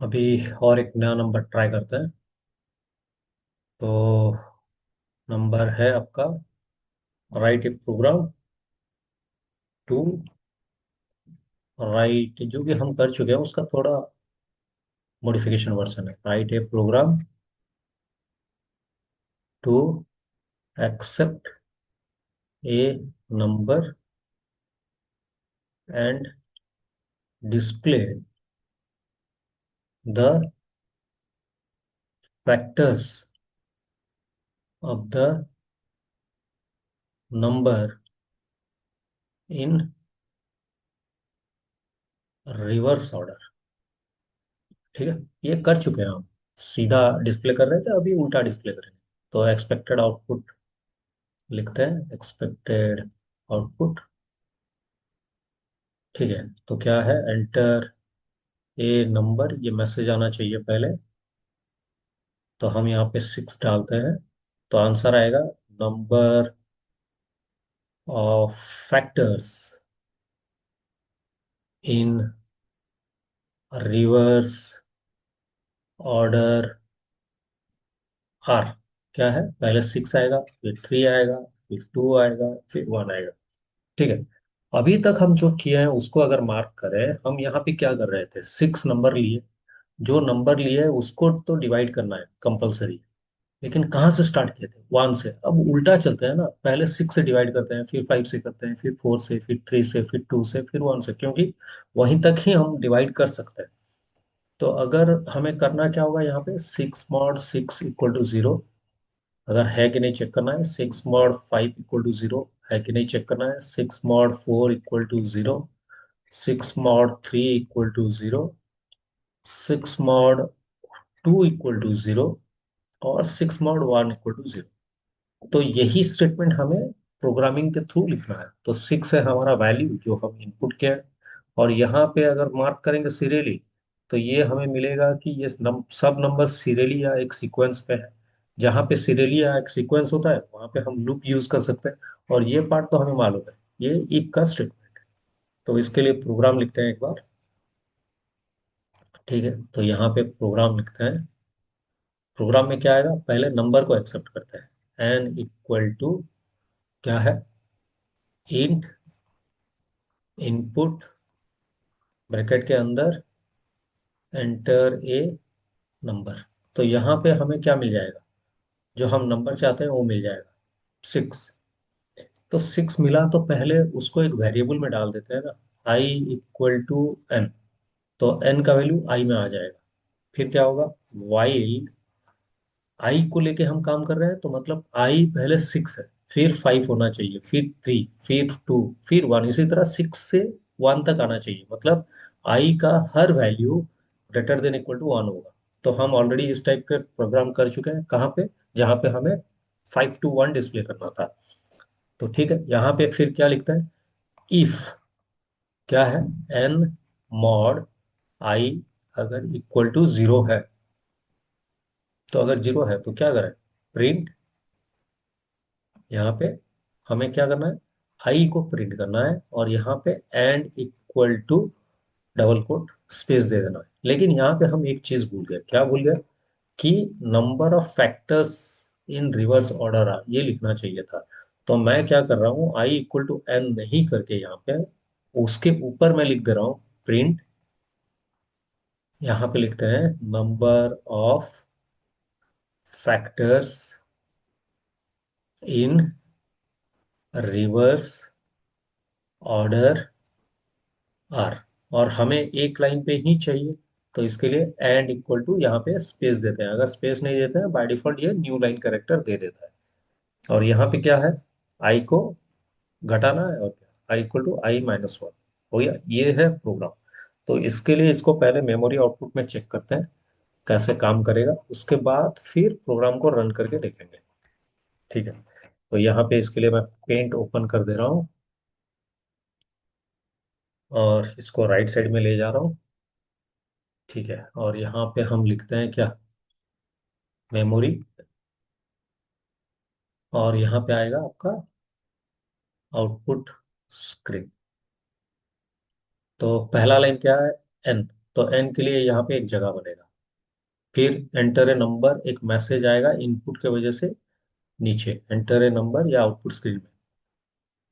अभी और एक नया नंबर ट्राई करते हैं। तो नंबर है आपका, write a program to, right जो कि हम कर चुके हैं उसका थोड़ा मॉडिफिकेशन वर्जन है। Write a program to accept a number and display the factors of the number in reverse order. ठीक है, ये कर चुके हैं हम। सीधा डिस्प्ले कर रहे थे, अभी उल्टा डिस्प्ले करेंगे। तो एक्सपेक्टेड आउटपुट लिखते हैं, एक्सपेक्टेड आउटपुट। ठीक है, तो क्या है, एंटर ए नंबर, ये मैसेज आना चाहिए पहले। तो हम यहाँ पे 6 डालते हैं, तो आंसर आएगा number of factors in reverse order are. क्या है, पहले 6 आएगा, फिर 3 आएगा, फिर 2 आएगा, फिर 1 आएगा। ठीक है, अभी तक हम जो किए हैं उसको अगर मार्क करें, हम यहाँ पे क्या कर रहे थे, 6 नंबर लिए। जो नंबर लिए उसको तो डिवाइड करना है कंपलसरी। लेकिन कहाँ से स्टार्ट किए थे, 1 से। अब उल्टा चलते हैं ना, पहले 6 से डिवाइड करते हैं, फिर 5 से करते हैं, फिर 4 से, फिर 3 से, फिर 2 से, फिर 1 से, क्योंकि वहीं तक ही हम डिवाइड कर सकते हैं। तो अगर हमें करना क्या होगा, यहाँ पे 6 mod 6 = 0। अगर है कि नहीं चेक करना है। 6 mod 5 = 0 है कि नहीं चेक करना है। 6 mod 4 = 0। 6 mod 3 = 0। 6 mod 2 = 0। और 6 mod 1 = 0। तो यही स्टेटमेंट हमें प्रोग्रामिंग के थ्रू लिखना है। तो 6 है हमारा वैल्यू जो हम इनपुट किया है। और यहाँ पे अगर मार्क करेंगे सीरियली, तो ये हमें मिलेगा कि ये सब नंबर सीरियली या एक सीक्वेंस पे है। जहाँ पे सीरियली या एक सीक्वेंस होता है वहाँ पे हम लूप यूज कर सकते हैं। और ये पार्ट तो हमें मालूम है, ये इफ का स्टेटमेंट है। तो इसके लिए प्रोग्राम लिखते हैं एक बार। ठीक है, तो यहाँ पे प्रोग्राम लिखते हैं। प्रोग्राम में क्या आएगा, पहले नंबर को एक्सेप्ट करते हैं। एन इक्वल टू क्या है, इंट इनपुट ब्रैकेट के अंदर एंटर ए नंबर। तो यहाँ पे हमें क्या मिल जाएगा, जो हम नंबर चाहते हैं वो मिल जाएगा, 6। तो 6 मिला तो पहले उसको एक वेरिएबल में डाल देते हैं ना, i = n। तो n का वैल्यू i में आ जाएगा। फिर क्या होगा, वाइल आई को लेके हम काम कर रहे हैं, तो मतलब आई पहले 6 है, फिर 5 होना चाहिए, फिर 3, फिर 2, फिर 1, इसी तरह 6 से 1 तक आना चाहिए। मतलब आई का हर value greater than equal to 1 होगा। तो हम ऑलरेडी इस टाइप के प्रोग्राम कर चुके हैं, कहाँ पे, जहाँ पे हमें 5 to 1 डिस्प्ले करना था। तो ठीक है, यहाँ पे फिर क्या लिखता है, इफ क्या है, एन मॉड आई अगर इक्वल टू 0 है। तो अगर 0 है तो क्या करें, प्रिंट। यहाँ पे हमें क्या करना है, आई को प्रिंट करना है, और यहाँ पे and equal to double quote space दे देना है। लेकिन यहाँ पे हम एक चीज भूल गए, क्या भूल गए, कि number of factors in reverse order are, ये लिखना चाहिए था। तो मैं क्या कर रहा हूँ, i = n नहीं करके यहाँ पे उसके ऊपर मैं लिख दे रहा हूँ प्रिंट। यहाँ पे लिखते हैं number of factors in reverse order are. और हमें एक लाइन पे ही चाहिए, तो इसके लिए एंड इक्वल टू यहाँ पे स्पेस देते हैं। अगर स्पेस नहीं देते हैं, बाय डिफॉल्ट ये न्यू लाइन कैरेक्टर दे देता है। और यहाँ पे क्या है, आई को घटाना है, और क्या, i = i-1 हो गया। ये है प्रोग्राम। तो इसके लिए इसको पहले मेमोरी आउटपुट में चेक करते हैं कैसे काम करेगा, उसके बाद फिर प्रोग्राम को रन करके देखेंगे। ठीक है, तो यहाँ पे इसके लिए मैं पेंट ओपन कर दे रहा हूँ, और इसको राइट साइड में ले जा रहा हूँ। ठीक है, और यहाँ पे हम लिखते हैं क्या, मेमोरी। और यहाँ पे आएगा आपका आउटपुट स्क्रीन। तो पहला लाइन क्या है, एन। तो एन के लिए यहाँ पे एक जगह बनेगा। फिर एंटर ए नंबर, एक मैसेज आएगा इनपुट के वजह से नीचे, एंटर ए नंबर या आउटपुट स्क्रीन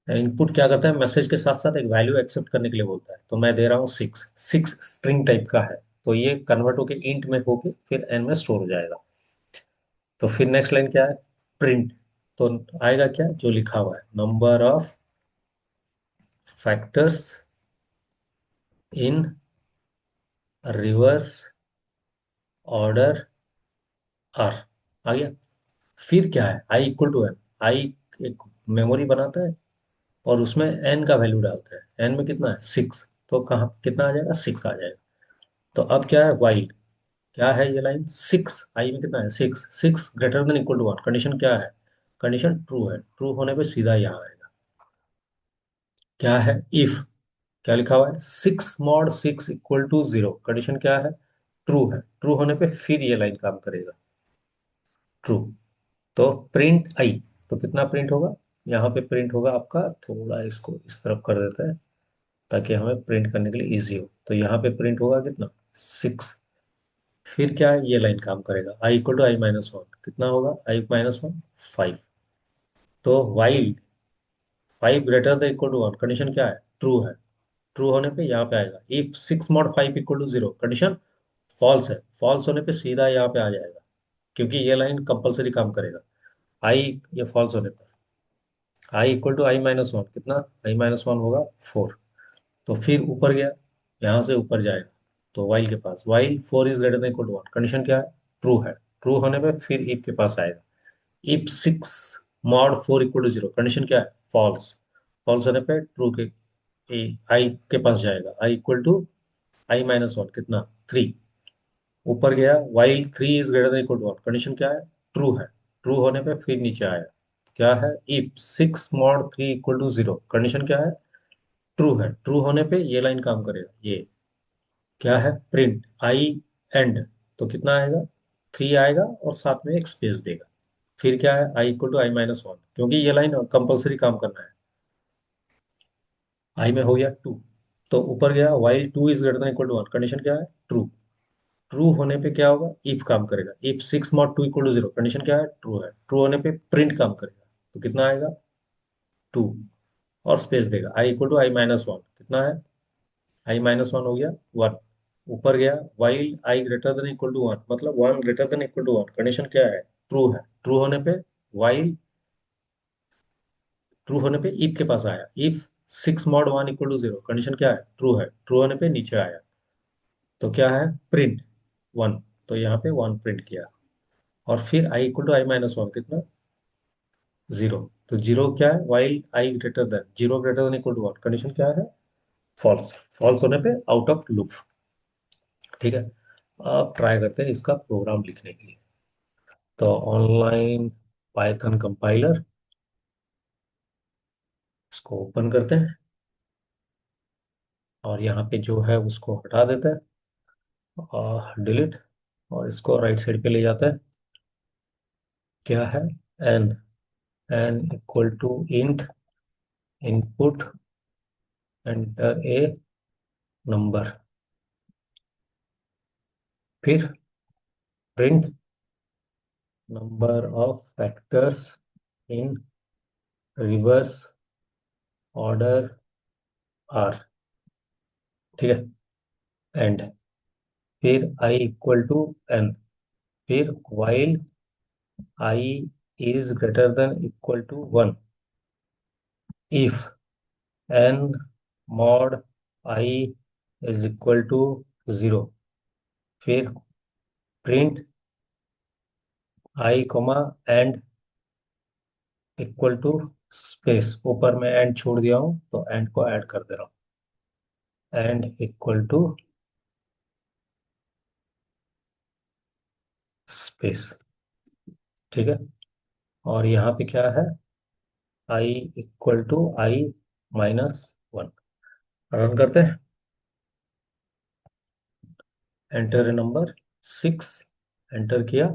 में। इनपुट क्या करता है, मैसेज के साथ साथ एक वैल्यू एक्सेप्ट करने के लिए बोलता है। तो मैं दे रहा हूँ 6, 6 स्ट्रिंग टाइप का है। तो ये कन्वर्ट होके इंट में होके फिर एन में स्टोर हो जाएगा। तो फिर नेक्स्ट लाइन क्या है, प्रिंट। तो आएगा क्या, जो लिखा हुआ है, number of factors in reverse order are. आ गया। फिर क्या है, I equal to N. I एक मेमोरी बनाता है और उसमें एन का वैल्यू डालता है। एन में कितना है, 6। तो कहाँ कितना आ जाएगा, 6 आ जाएगा। तो अब क्या है, वाइल। क्या है ये लाइन, 6, आई में कितना है, 6, 6 greater than equal to 1। Condition क्या है, कंडीशन ट्रू है। ट्रू होने पे सीधा यहाँ आएगा। क्या है, इफ। क्या लिखा हुआ है, 6 mod 6 इक्वल टू 0। कंडीशन क्या है, ट्रू है। ट्रू होने पे फिर ये लाइन काम करेगा, ट्रू। तो प्रिंट आई। तो कितना प्रिंट होगा, यहाँ पे प्रिंट होगा आपका, थोड़ा इसको इस तरफ कर देते हैं ताकि हमें प्रिंट करने के लिए इजी हो। तो यहाँ पे प्रिंट होगा कितना, 6। फिर क्या है, ये लाइन काम करेगा, आई इक्वल टू आई-1। कितना होगा, आई-1, 5। तो while 5 greater than equal to 1, condition क्या है, ट्रू है। ट्रू होने पे यहाँ पे आएगा। If 6 mod 5 equal to 0, condition false है। फॉल्स होने पे सीधा यहाँ पे आ जाएगा, क्योंकि ये लाइन कंपलसरी काम करेगा। आई, ये फॉल्स होने पर आई इक्वल टू आई-1, कितना, आई-1 होगा 4। तो फिर ऊपर गया, यहाँ से ऊपर जाएगा तो वाइल के पास, while 4 is greater than equal to 1, condition क्या है, ट्रू है। ट्रू होने पे फिर इफ के पास आएगा। If 6 mod 4 equal to 0, condition क्या है, फॉल्स। फॉल्स होने पे ट्रू के आई के पास जाएगा, आई इक्वल टू आई-1, कितना, 3। ऊपर गया, while 3 is greater than equal to 1, condition क्या है, ट्रू है। ट्रू होने पे फिर नीचे आया, क्या है, if 6 mod 3 equal to 0, condition क्या है, ट्रू है। ट्रू होने पे ये लाइन काम करेगा, ये क्या है, प्रिंट आई एंड। तो कितना आएगा, 3 आएगा और साथ में एक स्पेस देगा। फिर क्या है, आई इक्वल टू आई-1, क्योंकि ये लाइन कंपलसरी काम करना है। आई में हो गया 2। तो ऊपर गया, while 2 is greater than equal to 1, condition क्या है, ट्रू। ट्रू होने पे क्या होगा, इफ काम करेगा। If 6 mod 2 equal to 0, condition क्या है, ट्रू है। ट्रू होने पे प्रिंट काम करेगा। तो कितना आएगा, 2 और स्पेस देगा, आई इक्वल टू आई-1, कितना है, आई-1 हो गया 1। ऊपर गया, while I greater than equal to 1, मतलब 1 greater than equal to 1, condition क्या है, ट्रू है। ट्रू होने पे वाइल, ट्रू होने पे इफ के पास आया। If 6 mod 1 equal to 0, condition क्या है, ट्रू है। ट्रू होने पे नीचे आया। तो क्या है, प्रिंट 1। तो यहाँ पे 1 प्रिंट किया। और फिर आई इक्वल टू आई-1, कितना, 0। तो 0 क्या है, while I greater than 0 greater than equal to 1, condition क्या है, फॉल्स। फॉल्स होने पे आउट ऑफ लूप। ठीक है। अब ट्राई करते हैं इसका प्रोग्राम लिखने के लिए। तो ऑनलाइन पाइथन कंपाइलर, इसको ओपन करते हैं और यहाँ पे जो है उसको हटा देते हैं, और डिलीट। और इसको राइट साइड पे ले जाते हैं। क्या है, N. N equal to int input enter a number. फिर print number of factors in reverse order are. ठीक है, एंड। फिर आई इक्वल टू एन। फिर while I is greater than equal to 1, if N mod I is equal to 0। फिर print I comma end equal to space, ऊपर में and छोड़ दिया हूँ तो एंड को ऐड कर दे रहा हूँ, एंड इक्वल टू स्पेस। ठीक है। और यहाँ पे क्या है, आई इक्वल टू आई-1। रन करते हैं, एंटर नंबर 6, एंटर किया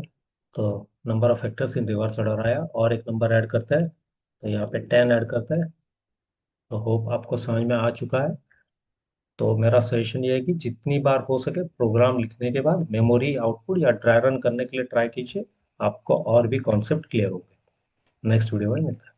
तो number of factors in reverse order आया। और एक नंबर ऐड करता है, तो यहाँ पे 10 ऐड करता है। तो होप आपको समझ में आ चुका है। तो मेरा सजेशन ये है कि जितनी बार हो सके प्रोग्राम लिखने के बाद मेमोरी आउटपुट या ड्राई रन करने के लिए ट्राई कीजिए। आपको और भी कॉन्सेप्ट क्लियर होंगे। नेक्स्ट वीडियो में मिलते हैं।